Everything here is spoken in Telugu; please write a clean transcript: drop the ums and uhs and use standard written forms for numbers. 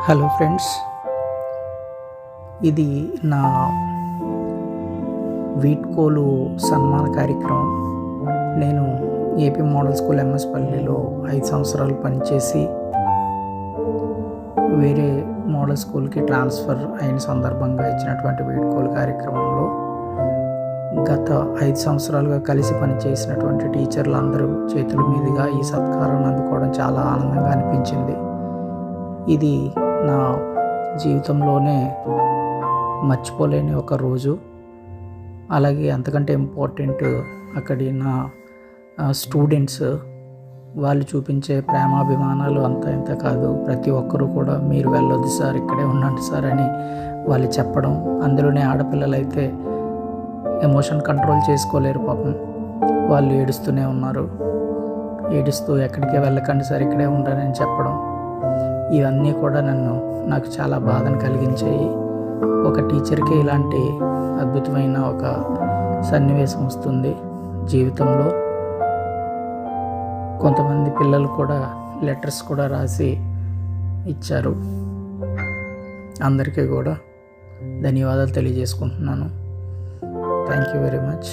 హలో ఫ్రెండ్స్, ఇది నా వీడ్కోలు సన్మాన కార్యక్రమం. నేను ఏపీ మోడల్ స్కూల్ ఎంఎస్పల్లిలో 5 సంవత్సరాలు పనిచేసి వేరే మోడల్ స్కూల్కి ట్రాన్స్ఫర్ అయిన సందర్భంగా ఇచ్చినటువంటి వీడ్కోలు కార్యక్రమంలో గత 5 సంవత్సరాలుగా కలిసి పనిచేసినటువంటి టీచర్లందరూ చేతుల మీదుగా ఈ సత్కారాన్ని అందుకోవడం చాలా ఆనందంగా అనిపించింది. ఇది నా జీవితంలోనే మర్చిపోలేని ఒక రోజు. అలాగే అంతకంటే ఇంపార్టెంట్ అక్కడి నా స్టూడెంట్స్ వాళ్ళు చూపించే ప్రేమాభిమానాలు అంత ఇంత కాదు. ప్రతి ఒక్కరూ కూడా మీరు వెళ్ళొద్దు సార్, ఇక్కడే ఉండండి సార్ అని వాళ్ళు చెప్పడం. అందులోనే ఆడపిల్లలు అయితే ఎమోషన్ కంట్రోల్ చేసుకోలేరు పాపం. వాళ్ళు ఏడుస్తూనే ఉన్నారు. ఏడుస్తూ ఎక్కడికే వెళ్ళకండి సార్, ఇక్కడే ఉండండి అని చెప్పడం. ఇవన్నీ కూడా నాకు చాలా బాధను కలిగించాయి. ఒక టీచర్కి ఇలాంటి అద్భుతమైన ఒక సన్నివేశం వస్తుంది జీవితంలో. కొంతమంది పిల్లలు కూడా లెటర్స్ కూడా రాసి ఇచ్చారు. అందరికీ కూడా ధన్యవాదాలు తెలియజేసుకుంటున్నాను. Thank you very much.